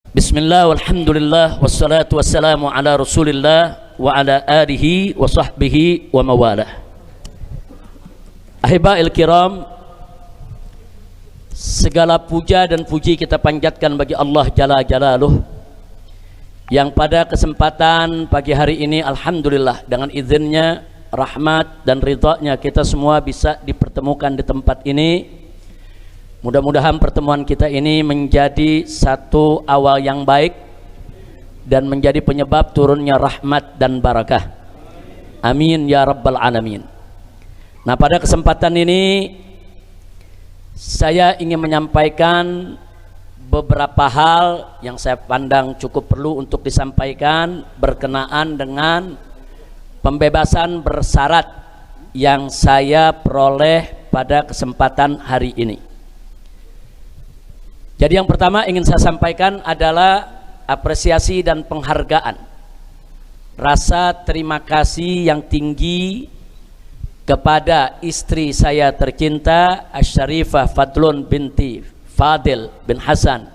Bismillah walhamdulillah wassalatu wassalamu ala rasulillah wa ala alihi wa sahbihi wa mawalah. Ahiba'il kiram, segala puja dan puji kita panjatkan bagi Allah Jalla Jalaluh yang pada kesempatan pagi hari ini alhamdulillah dengan izinnya, rahmat dan ridhanya kita semua bisa dipertemukan di tempat ini. Mudah-mudahan pertemuan kita ini menjadi satu awal yang baik dan menjadi penyebab turunnya rahmat dan barakah. Amin ya rabbal alamin. Nah, pada kesempatan ini saya ingin menyampaikan beberapa hal yang saya pandang cukup perlu untuk disampaikan berkenaan dengan pembebasan bersyarat yang saya peroleh pada kesempatan hari ini. Jadi yang pertama ingin saya sampaikan adalah apresiasi dan penghargaan, rasa terima kasih yang tinggi kepada istri saya tercinta Asy-Syarifah Fadlun binti Fadil bin Hasan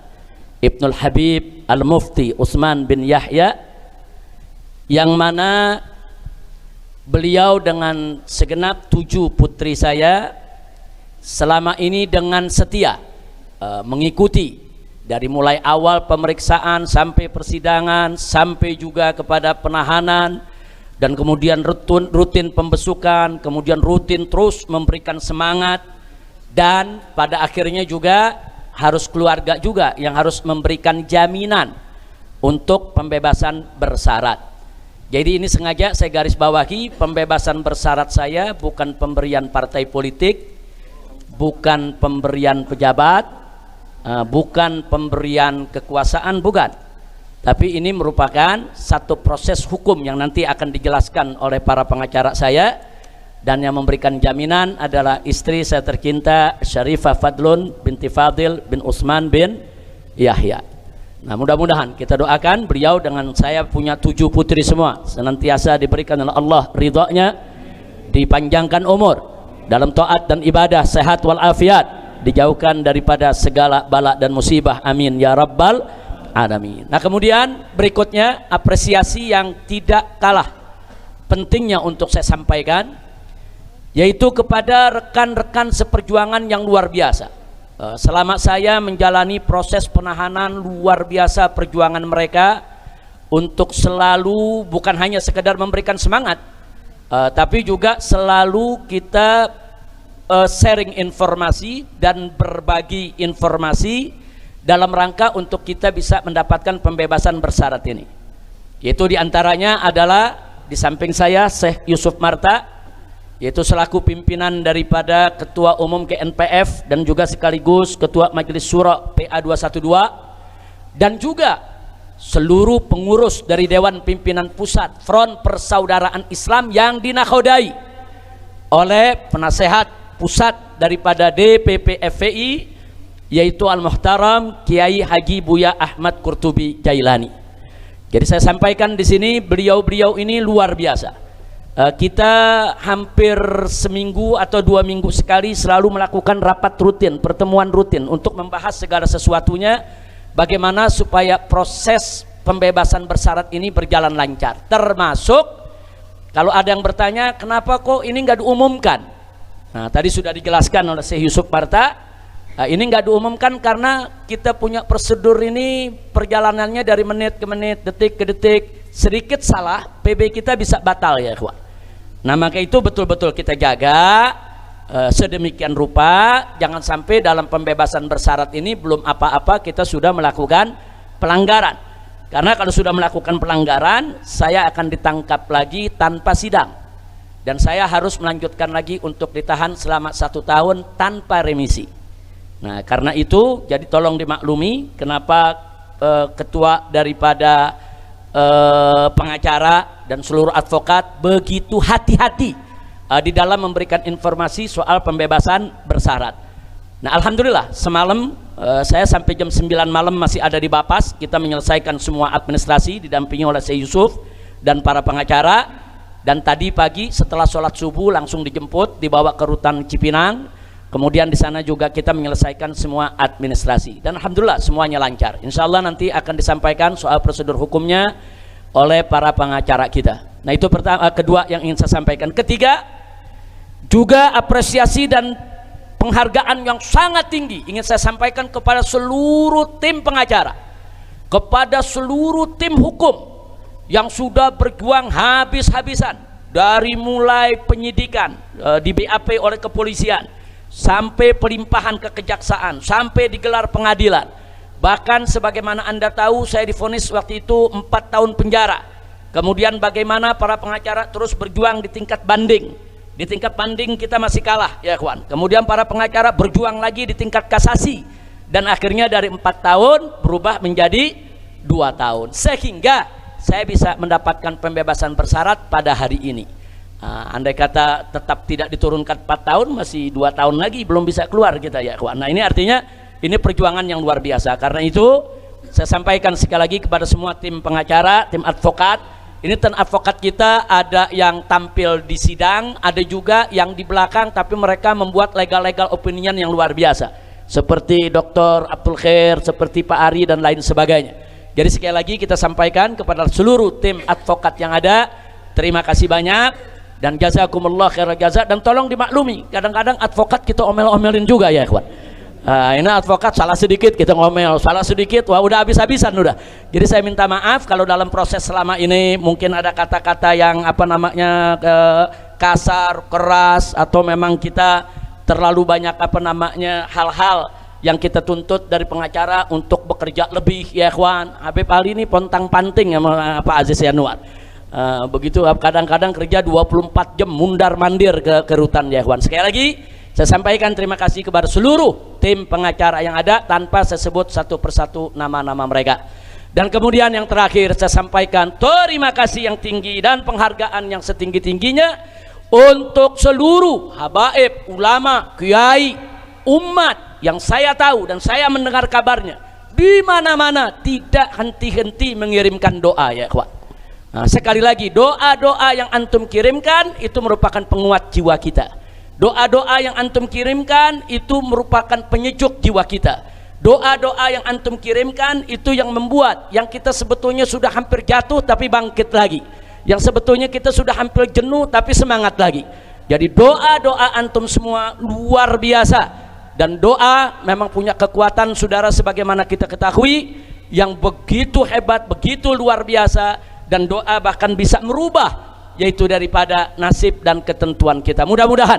Ibnul Habib Al-Mufti Utsman bin Yahya, yang mana beliau dengan segenap 7 putri saya selama ini dengan setia mengikuti dari mulai awal pemeriksaan sampai persidangan, sampai juga kepada penahanan, dan kemudian rutin pembesukan, kemudian rutin terus memberikan semangat, dan pada akhirnya juga harus keluarga juga yang harus memberikan jaminan untuk pembebasan bersyarat. Jadi ini sengaja saya garis bawahi, pembebasan bersyarat saya bukan pemberian partai politik, bukan pemberian pejabat, bukan pemberian kekuasaan, bukan, tapi ini merupakan satu proses hukum yang nanti akan dijelaskan oleh para pengacara saya, dan yang memberikan jaminan adalah istri saya tercinta Syarifah Fadlun binti Fadil bin Utsman bin Yahya. Nah, mudah-mudahan kita doakan beliau dengan saya punya 7 putri semua senantiasa diberikan oleh Allah ridhonya, dipanjangkan umur dalam taat dan ibadah, sehat walafiat, dijauhkan daripada segala bala dan musibah, amin ya rabbal alamin. Nah, kemudian berikutnya apresiasi yang tidak kalah pentingnya untuk saya sampaikan, yaitu kepada rekan-rekan seperjuangan yang luar biasa. Selama saya menjalani proses penahanan, luar biasa perjuangan mereka untuk selalu bukan hanya sekedar memberikan semangat, tapi juga selalu kita sharing informasi dan berbagi informasi dalam rangka untuk kita bisa mendapatkan pembebasan bersyarat ini. Yaitu diantaranya adalah di samping saya Syekh Yusuf Marta, yaitu selaku pimpinan daripada Ketua Umum KNPF dan juga sekaligus Ketua Majelis Syuro PA 212, dan juga seluruh pengurus dari Dewan Pimpinan Pusat Front Persaudaraan Islam yang dinakodai oleh penasehat pusat daripada DPP FPI, yaitu Al-Muhtaram Kiai Haji Buya Ahmad Qurtubi Jailani. Jadi saya sampaikan di sini, beliau-beliau ini luar biasa. Kita hampir seminggu atau 2 minggu sekali selalu melakukan rapat rutin, pertemuan rutin untuk membahas segala sesuatunya, bagaimana supaya proses pembebasan bersyarat ini berjalan lancar. Termasuk kalau ada yang bertanya, kenapa kok ini nggak diumumkan? Nah, tadi sudah dijelaskan oleh Syekh Yusuf Marta, ini nggak diumumkan karena kita punya prosedur ini perjalanannya dari menit ke menit, detik ke detik. Sedikit salah, PB kita bisa batal ya, ikhwan. Nah, maka itu betul-betul kita jaga sedemikian rupa, jangan sampai dalam pembebasan bersyarat ini belum apa-apa kita sudah melakukan pelanggaran. Karena kalau sudah melakukan pelanggaran, saya akan ditangkap lagi tanpa sidang. Dan saya harus melanjutkan lagi untuk ditahan selama 1 tahun tanpa remisi. Nah, karena itu jadi tolong dimaklumi kenapa ketua daripada pengacara dan seluruh advokat begitu hati-hati di dalam memberikan informasi soal pembebasan bersyarat. Nah, alhamdulillah semalam saya sampai jam 9 malam masih ada di Bapas, kita menyelesaikan semua administrasi didampingi oleh Syekh Yusuf dan para pengacara. Dan tadi pagi setelah sholat subuh langsung dijemput, dibawa ke rutan Cipinang, Kemudian di sana juga kita menyelesaikan semua administrasi dan alhamdulillah semuanya lancar. Insya Allah nanti akan disampaikan soal prosedur hukumnya oleh para pengacara kita. Nah itu pertama, kedua yang ingin saya sampaikan. Ketiga, juga apresiasi dan penghargaan yang sangat tinggi ingin saya sampaikan kepada seluruh tim pengacara, kepada seluruh tim hukum yang sudah berjuang habis-habisan dari mulai penyidikan di BAP oleh kepolisian sampai pelimpahan ke kejaksaan sampai digelar pengadilan. Bahkan sebagaimana Anda tahu saya divonis waktu itu 4 tahun penjara. Kemudian bagaimana para pengacara terus berjuang di tingkat banding. Di tingkat banding kita masih kalah ya kawan. Kemudian para pengacara berjuang lagi di tingkat kasasi dan akhirnya dari 4 tahun berubah menjadi 2 tahun sehingga saya bisa mendapatkan pembebasan bersyarat pada hari ini. Andai kata tetap tidak diturunkan 4 tahun, masih 2 tahun lagi belum bisa keluar kita ya kawan. Nah ini artinya ini perjuangan yang luar biasa. Karena itu saya sampaikan sekali lagi kepada semua tim pengacara, tim advokat. Ini tim advokat kita ada yang tampil di sidang, ada juga yang di belakang tapi mereka membuat legal opinion yang luar biasa. Seperti Dr. Abdul Khair, seperti Pak Ari dan lain sebagainya. Jadi sekali lagi kita sampaikan kepada seluruh tim advokat yang ada, terima kasih banyak. Dan jazakumullah khairal jaza, dan tolong dimaklumi kadang-kadang advokat kita omel-omelin juga ya ikhwan. Ini advokat salah sedikit kita ngomel, salah sedikit wah udah habis-habisan udah. Jadi saya minta maaf kalau dalam proses selama ini mungkin ada kata-kata yang kasar, keras, atau memang kita terlalu banyak hal-hal yang kita tuntut dari pengacara untuk bekerja lebih ya ikhwan. Habib Ali ini pontang panting sama Pak Aziz Yanuar. Begitu kadang-kadang kerja 24 jam mundar mandir ke rutan ya ikhwan. Sekali lagi saya sampaikan terima kasih kepada seluruh tim pengacara yang ada tanpa saya sebut satu persatu nama-nama mereka. Dan kemudian yang terakhir saya sampaikan terima kasih yang tinggi dan penghargaan yang setinggi-tingginya untuk seluruh habaib, ulama, kiai, umat yang saya tahu dan saya mendengar kabarnya di mana-mana tidak henti-henti mengirimkan doa ya ikhwan. Nah, sekali lagi doa-doa yang antum kirimkan itu merupakan penguat jiwa kita. Doa-doa yang antum kirimkan itu merupakan penyejuk jiwa kita. Doa-doa yang antum kirimkan itu yang membuat yang kita sebetulnya sudah hampir jatuh tapi bangkit lagi. Yang sebetulnya kita sudah hampir jenuh tapi semangat lagi. Jadi doa-doa antum semua luar biasa. Dan doa memang punya kekuatan saudara sebagaimana kita ketahui yang begitu hebat, begitu luar biasa. Dan doa bahkan bisa merubah yaitu daripada nasib dan ketentuan kita. Mudah-mudahan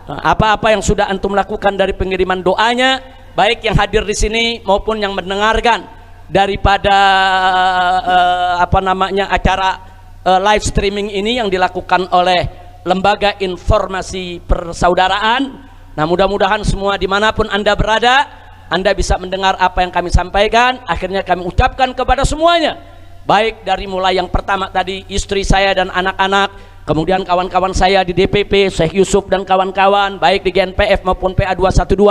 apa-apa yang sudah antum lakukan dari pengiriman doanya, baik yang hadir di sini maupun yang mendengarkan daripada acara live streaming ini yang dilakukan oleh Lembaga Informasi Persaudaraan. Nah mudah-mudahan semua dimanapun anda berada, anda bisa mendengar apa yang kami sampaikan. Akhirnya kami ucapkan kepada semuanya, baik dari mulai yang pertama tadi istri saya dan anak-anak, kemudian kawan-kawan saya di DPP, Syekh Yusuf dan kawan-kawan, baik di GNPF maupun PA212,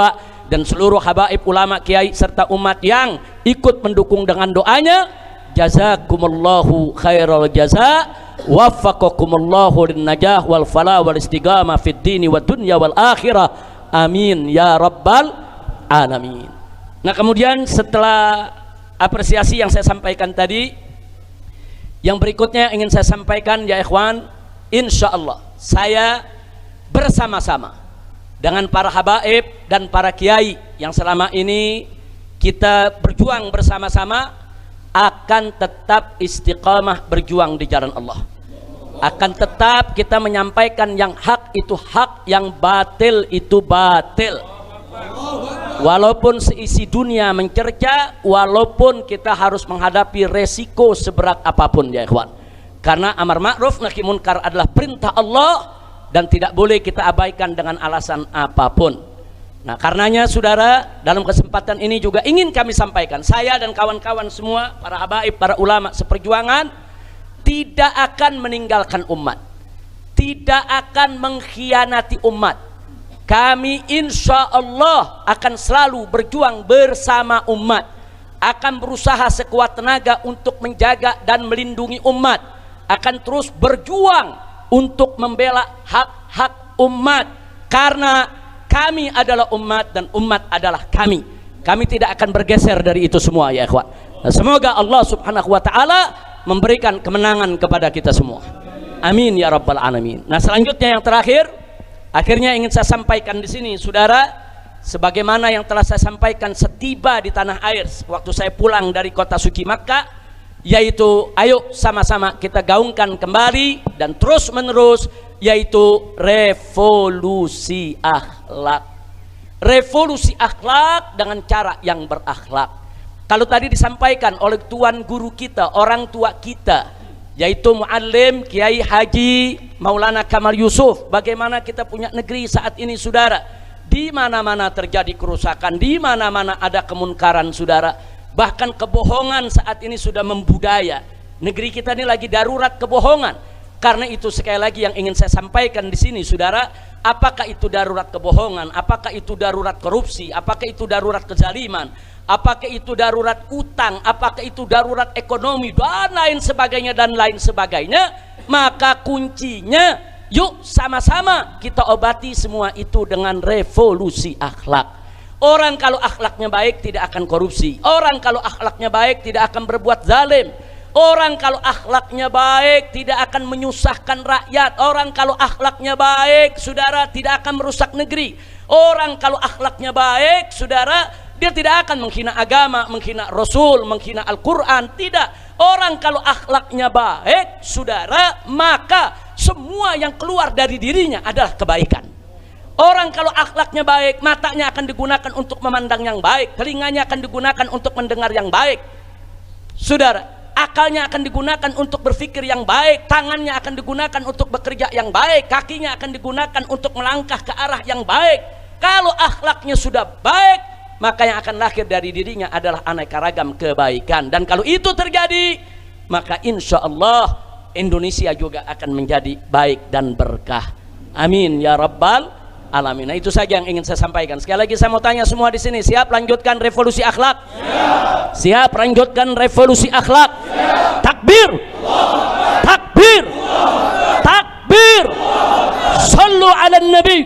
dan seluruh habaib, ulama, kiai serta umat yang ikut mendukung dengan doanya. Jazakumullahu khairal jaza, waffaqakumullahu lin najah wal falah wal istiqamah fid dini wad dunya wal akhirah, amin ya rabbal alamin. Nah kemudian setelah apresiasi yang saya sampaikan tadi, yang berikutnya ingin saya sampaikan ya ikhwan, insya Allah saya bersama-sama dengan para habaib dan para kiai yang selama ini kita berjuang bersama-sama akan tetap istiqamah berjuang di jalan Allah. Akan tetap kita menyampaikan yang hak itu hak, yang batil itu batil. Walaupun seisi dunia mencerca, walaupun kita harus menghadapi resiko seberat apapun ya ikhwan. Karena amar ma'ruf nahi munkar adalah perintah Allah dan tidak boleh kita abaikan dengan alasan apapun. Nah karenanya saudara, dalam kesempatan ini juga ingin kami sampaikan, saya dan kawan-kawan semua, para habaib, para ulama seperjuangan, tidak akan meninggalkan umat, tidak akan mengkhianati umat. Kami insya Allah akan selalu berjuang bersama umat, akan berusaha sekuat tenaga untuk menjaga dan melindungi umat, akan terus berjuang untuk membela hak-hak umat. Karena kami adalah umat dan umat adalah kami. Kami tidak akan bergeser dari itu semua ya ikhwan. Nah, semoga Allah subhanahu wa ta'ala memberikan kemenangan kepada kita semua. Amin ya rabbal alamin. Nah, selanjutnya yang terakhir, akhirnya ingin saya sampaikan di sini saudara, sebagaimana yang telah saya sampaikan setiba di tanah air waktu saya pulang dari kota suci Makkah, yaitu ayo sama-sama kita gaungkan kembali dan terus menerus, yaitu revolusi akhlak. Revolusi akhlak dengan cara yang berakhlak. Kalau tadi disampaikan oleh tuan guru kita, orang tua kita, yaitu Muallim Kiai Haji Maulana Kamal Yusuf, bagaimana kita punya negeri saat ini saudara, di mana-mana terjadi kerusakan, di mana-mana ada kemunkaran saudara. Bahkan kebohongan saat ini sudah membudaya. Negeri kita ini lagi darurat kebohongan. Karena itu sekali lagi yang ingin saya sampaikan di sini saudara, apakah itu darurat kebohongan, apakah itu darurat korupsi, apakah itu darurat kezaliman, apakah itu darurat utang, apakah itu darurat ekonomi dan lain sebagainya, maka kuncinya yuk sama-sama kita obati semua itu dengan revolusi akhlak. Orang kalau akhlaknya baik tidak akan korupsi. Orang kalau akhlaknya baik tidak akan berbuat zalim. Orang kalau akhlaknya baik tidak akan menyusahkan rakyat. Orang kalau akhlaknya baik, saudara, tidak akan merusak negeri. Orang kalau akhlaknya baik, saudara, dia tidak akan menghina agama, menghina Rasul, menghina Al-Quran. Tidak. Orang kalau akhlaknya baik, saudara, maka semua yang keluar dari dirinya adalah kebaikan. Orang kalau akhlaknya baik, matanya akan digunakan untuk memandang yang baik, telinganya akan digunakan untuk mendengar yang baik. Saudara, akalnya akan digunakan untuk berpikir yang baik, tangannya akan digunakan untuk bekerja yang baik, kakinya akan digunakan untuk melangkah ke arah yang baik. Kalau akhlaknya sudah baik, maka yang akan lahir dari dirinya adalah aneka ragam kebaikan. Dan kalau itu terjadi, maka insya Allah Indonesia juga akan menjadi baik dan berkah. Amin ya rabbal alamin. Nah, itu saja yang ingin saya sampaikan. Sekali lagi saya mau tanya semua di sini, siap lanjutkan revolusi akhlak? Siap. Siap lanjutkan revolusi akhlak? Siap. Takbir. Allah. Takbir. Allah. Takbir. Sallu ala nabi.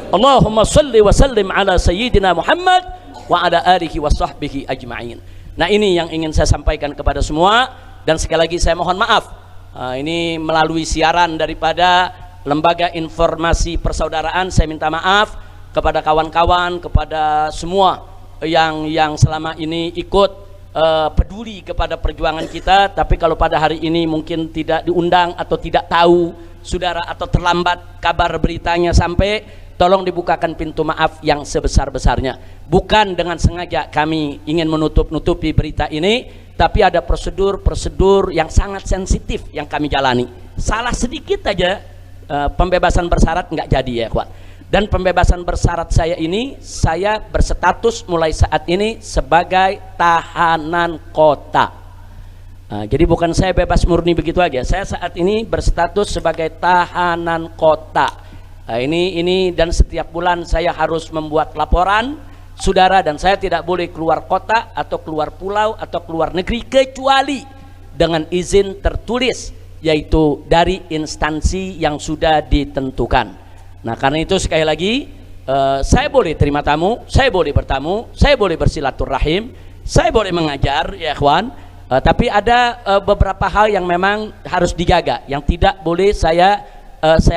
Allahumma salli wa sallim ala sayyidina Muhammad wa ala alihi wa sahbihi ajma'in. Nah, ini yang ingin saya sampaikan kepada semua, dan sekali lagi saya mohon maaf. Ini melalui siaran daripada Lembaga Informasi Persaudaraan, saya minta maaf kepada kawan-kawan, kepada semua yang selama ini ikut peduli kepada perjuangan kita, tapi kalau pada hari ini mungkin tidak diundang atau tidak tahu saudara, atau terlambat kabar beritanya sampai, tolong dibukakan pintu maaf yang sebesar-besarnya. Bukan dengan sengaja kami ingin menutup-nutupi berita ini, tapi ada prosedur-prosedur yang sangat sensitif yang kami jalani. Salah sedikit aja pembebasan bersyarat nggak jadi ya kawan. Dan pembebasan bersyarat saya ini, saya berstatus mulai saat ini sebagai tahanan kota. Jadi bukan saya bebas murni begitu aja. Saya saat ini berstatus sebagai tahanan kota. Ini dan setiap bulan saya harus membuat laporan saudara, dan saya tidak boleh keluar kota atau keluar pulau atau keluar negeri kecuali dengan izin tertulis, yaitu dari instansi yang sudah ditentukan. Nah, karena itu sekali lagi saya boleh terima tamu, saya boleh bertamu, saya boleh bersilaturahim, saya boleh mengajar ya kawan, tapi ada beberapa hal yang memang harus dijaga, yang tidak boleh saya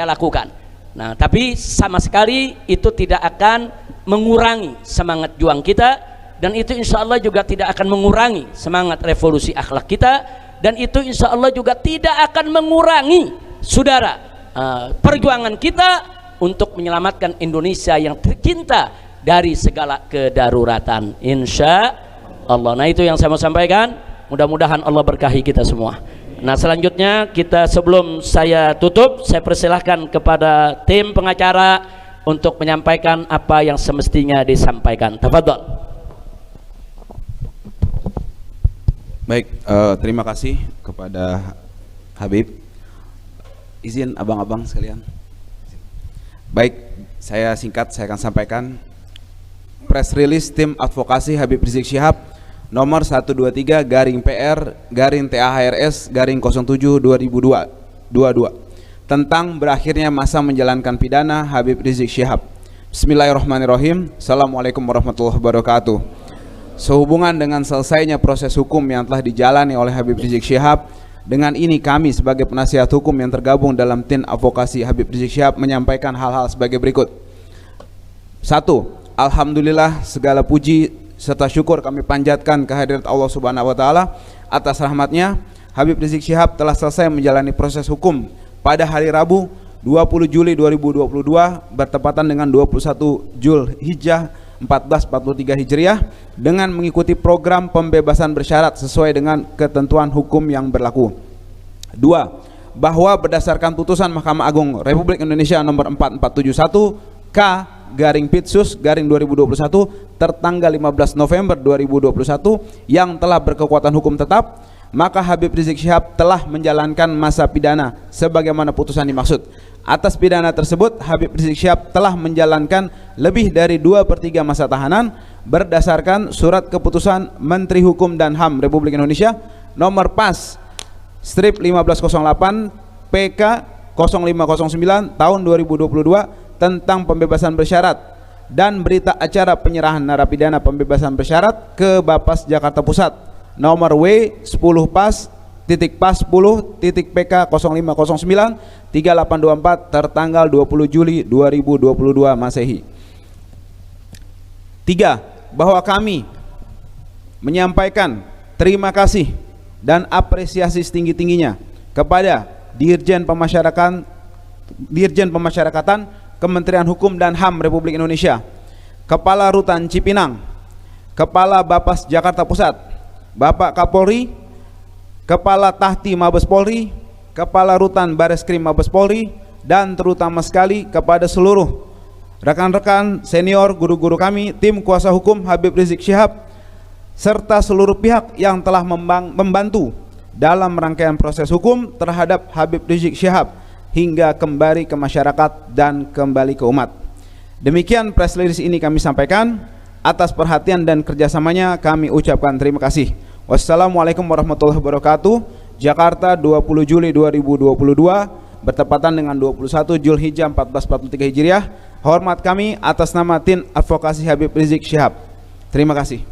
lakukan. Nah, tapi sama sekali itu tidak akan mengurangi semangat juang kita, dan itu insya Allah juga tidak akan mengurangi semangat revolusi akhlak kita, dan itu insya Allah juga tidak akan mengurangi saudara perjuangan kita untuk menyelamatkan Indonesia yang tercinta dari segala kedaruratan insya Allah. Nah, itu yang saya mau sampaikan, mudah-mudahan Allah berkahi kita semua. Nah, selanjutnya kita, sebelum saya tutup, saya persilahkan kepada tim pengacara untuk menyampaikan apa yang semestinya disampaikan. Tafadhol. Baik, terima kasih kepada Habib. Izin abang-abang sekalian. Baik, saya singkat, saya akan sampaikan press release tim advokasi Habib Rizik Syihab nomor 123/PR-TAHRS-07/2022 tentang berakhirnya masa menjalankan pidana Habib Rizik Syihab. Bismillahirrahmanirrahim. Assalamualaikum warahmatullahi wabarakatuh. Sehubungan dengan selesainya proses hukum yang telah dijalani oleh Habib Rizik Syihab, dengan ini kami sebagai penasihat hukum yang tergabung dalam tim advokasi Habib Rizik Syihab menyampaikan hal-hal sebagai berikut. 1. Alhamdulillah, segala puji serta syukur kami panjatkan kehadirat Allah Subhanahu wa taala atas rahmatnya. Habib Rizik Syihab telah selesai menjalani proses hukum pada hari Rabu 20 Juli 2022 bertepatan dengan 21 Zulhijjah 1443 Hijriah dengan mengikuti program pembebasan bersyarat sesuai dengan ketentuan hukum yang berlaku. 2. Bahwa berdasarkan putusan Mahkamah Agung Republik Indonesia nomor 4471 K/Pitsus/2021 tertanggal 15 November 2021 yang telah berkekuatan hukum tetap, maka Habib Rizik Syihab telah menjalankan masa pidana sebagaimana putusan dimaksud. Atas pidana tersebut, Habib Rizik Syihab telah menjalankan lebih dari 2/3 masa tahanan berdasarkan surat keputusan Menteri Hukum dan HAM Republik Indonesia nomor PAS strip 1508 PK 0509 tahun 2022 tentang pembebasan bersyarat dan berita acara penyerahan narapidana pembebasan bersyarat ke Bapas Jakarta Pusat nomor W 10 PAS PAS 10 PK 0509 3824 tertanggal 20 Juli 2022 Masehi. 3. Bahwa kami menyampaikan terima kasih dan apresiasi setinggi-tingginya kepada Dirjen Pemasyarakatan Kementerian Hukum dan HAM Republik Indonesia, Kepala Rutan Cipinang, Kepala Bapas Jakarta Pusat, Bapak Kapolri, Kepala Tahti Mabes Polri, Kepala Rutan Bareskrim Mabes Polri, dan terutama sekali kepada seluruh rekan-rekan senior, guru-guru kami, tim kuasa hukum Habib Rizik Syihab, serta seluruh pihak yang telah membantu dalam rangkaian proses hukum terhadap Habib Rizik Syihab hingga kembali ke masyarakat dan kembali ke umat. Demikian press release ini kami sampaikan. Atas perhatian dan kerjasamanya kami ucapkan terima kasih. Wassalamualaikum warahmatullahi wabarakatuh. Jakarta 20 Juli 2022 bertepatan dengan 21 Zulhijjah 1443 Hijriah. Hormat kami atas nama tim advokasi Habib Rizik Syihab. Terima kasih.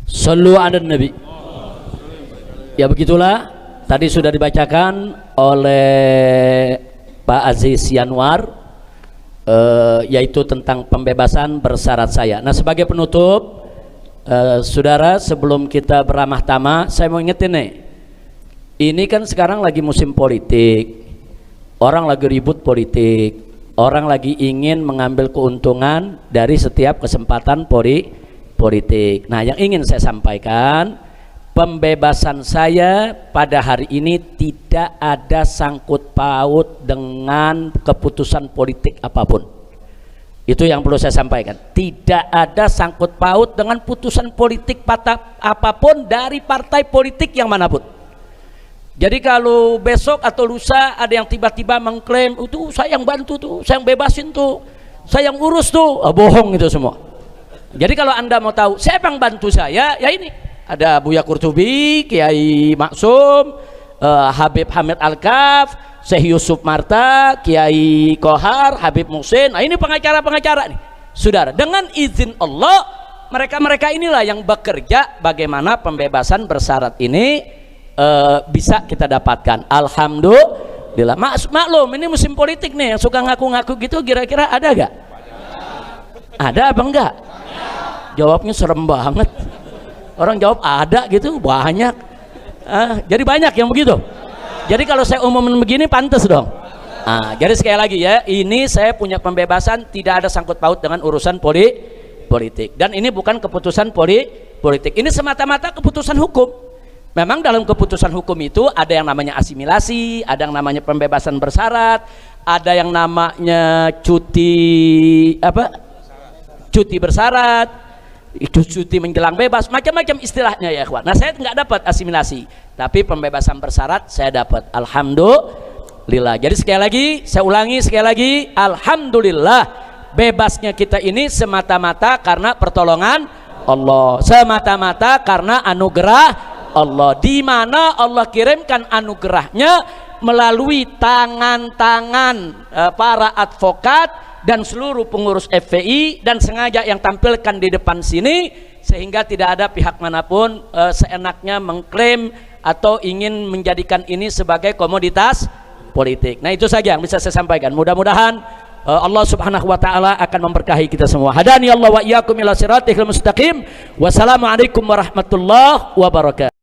Sallu ala Nabi. Ya begitulah, tadi sudah dibacakan oleh Pak Aziz Yanwar, yaitu tentang pembebasan bersyarat saya. Nah, sebagai penutup, saudara, sebelum kita beramah tamah, saya mau ingetin nih, ini kan sekarang lagi musim politik, orang lagi ribut politik, orang lagi ingin mengambil keuntungan dari setiap kesempatan politik. Nah, yang ingin saya sampaikan, pembebasan saya pada hari ini tidak ada sangkut paut dengan keputusan politik apapun. Itu yang perlu saya sampaikan. Tidak ada sangkut paut dengan putusan politik apapun dari partai politik yang manapun. Jadi kalau besok atau lusa ada yang tiba-tiba mengklaim itu saya yang bantu tuh, saya yang bebasin tuh, saya yang urus tuh, bohong itu semua. Jadi kalau Anda mau tahu siapa yang bantu saya, ya ini ada Buya Qurtubi, Kiai Maksum, Habib Hamid Al-Kaf, Syekh Yusuf Marta, Kiai Kohar, Habib Muhsin. Nah, ini pengacara-pengacara nih, saudara. Dengan izin Allah, mereka-mereka inilah yang bekerja bagaimana pembebasan bersyarat ini bisa kita dapatkan. Alhamdulillah. Maklum, ini musim politik nih, yang suka ngaku-ngaku gitu, kira-kira ada gak? Ada apa enggak? Jawabnya serem banget. Orang jawab ada gitu, banyak. Jadi banyak yang begitu. Jadi kalau saya umumin begini pantas dong. Jadi sekali lagi ya, ini saya punya pembebasan tidak ada sangkut paut dengan urusan politik. Dan ini bukan keputusan politik. Ini semata-mata keputusan hukum. Memang dalam keputusan hukum itu ada yang namanya asimilasi, ada yang namanya pembebasan bersyarat, ada yang namanya cuti bersyarat, cuti menjelang bebas, macam-macam istilahnya ya ikhwan. Nah, saya nggak dapat asimilasi, tapi pembebasan bersyarat saya dapat. Alhamdulillah. Jadi sekali lagi, saya ulangi sekali lagi, alhamdulillah, bebasnya kita ini semata-mata karena pertolongan Allah, semata-mata karena anugerah Allah. Di mana Allah kirimkan anugerahnya melalui tangan-tangan para advokat dan seluruh pengurus FPI, dan sengaja yang tampilkan di depan sini sehingga tidak ada pihak manapun seenaknya mengklaim atau ingin menjadikan ini sebagai komoditas politik. Nah, itu saja yang bisa saya sampaikan. Mudah-mudahan Allah Subhanahu wa taala akan memberkahi kita semua. Hadani Allah wa iyyakum ila siratal mustaqim. Wassalamualaikum warahmatullahi wabarakatuh.